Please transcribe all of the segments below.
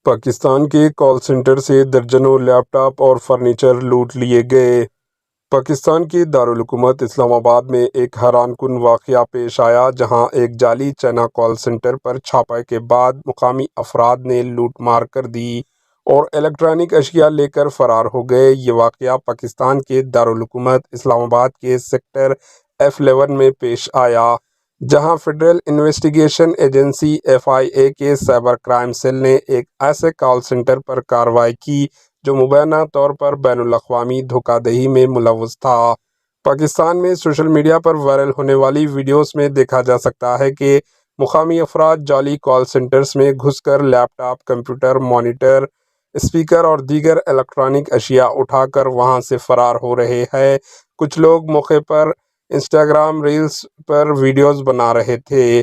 پاکستان کے call centre سے درجنوں لیپ ٹاپ اور فرنیچر لوٹ لیے گئے۔ پاکستان کے دارالحکومت اسلام آباد میں ایک حیران کن واقعہ پیش آیا، جہاں ایک جعلی چائنا کال سینٹر پر چھاپے کے بعد مقامی افراد نے لوٹ مار کر دی اور الیکٹرانک اشیاء لے کر فرار ہو گئے۔ یہ واقعہ پاکستان کے دارالحکومت اسلام آباد کے سیکٹر F11 میں پیش آیا، جہاں فیڈرل انویسٹیگیشن ایجنسی FIA کے سائبر کرائم سیل نے ایک ایسے کال سینٹر پر کارروائی کی جو مبینہ طور پر بین الاقوامی دھوکہ دہی میں ملوث تھا۔ پاکستان میں سوشل میڈیا پر وائرل ہونے والی ویڈیوز میں دیکھا جا سکتا ہے کہ مقامی افراد جعلی کال سینٹرز میں گھس کر لیپ ٹاپ، کمپیوٹر، مانیٹر، اسپیکر اور دیگر الیکٹرانک اشیاء اٹھا کر وہاں سے فرار ہو رہے ہیں۔ کچھ لوگ موقع پر انسٹاگرام ریلز پر ویڈیوز بنا رہے تھے،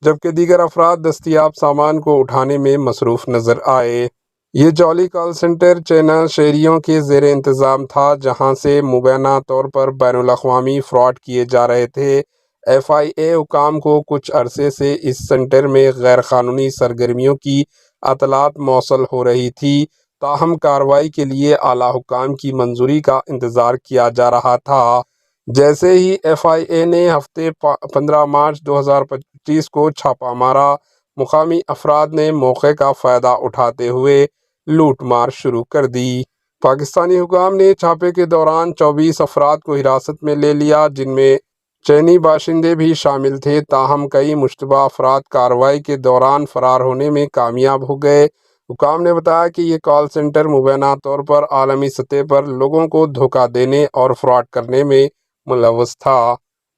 جبکہ دیگر افراد دستیاب سامان کو اٹھانے میں مصروف نظر آئے۔ یہ جعلی کال سینٹر چائنا شہریوں کے زیر انتظام تھا، جہاں سے مبینہ طور پر بین الاقوامی فراڈ کیے جا رہے تھے۔ FIA حکام کو کچھ عرصے سے اس سینٹر میں غیر قانونی سرگرمیوں کی اطلاعات موصول ہو رہی تھی، تاہم کارروائی کے لیے اعلیٰ حکام کی منظوری کا انتظار کیا جا رہا تھا۔ جیسے ہی FIA نے ہفتے 15 مارچ 2025 کو چھاپہ مارا، مقامی افراد نے موقع کا فائدہ اٹھاتے ہوئے لوٹ مار شروع کر دی۔ پاکستانی حکام نے چھاپے کے دوران 24 افراد کو حراست میں لے لیا، جن میں چینی باشندے بھی شامل تھے، تاہم کئی مشتبہ افراد کارروائی کے دوران فرار ہونے میں کامیاب ہو گئے۔ حکام نے بتایا کہ یہ کال سینٹر مبینہ طور پر عالمی سطح پر لوگوں کو دھوکہ دینے اور فراڈ کرنے میں ملوث تھا۔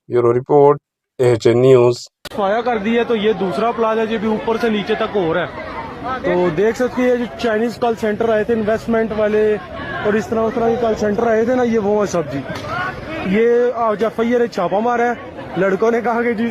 Bureau report AHN news. Fire کر دی ہے تو یہ دوسرا پلاز ہے جو بھی اوپر سے نیچے تک ہو رہا ہے، تو دیکھ سکتے ہیں جو چائنیز کال سینٹر آئے تھے انویسٹمنٹ والے اور اس طرح کے کال سینٹر آئے تھے نا، یہ وہ ہے سب جی۔ یہ جب FIA نے چھاپا مارا ہے، لڑکوں نے کہا کہ جی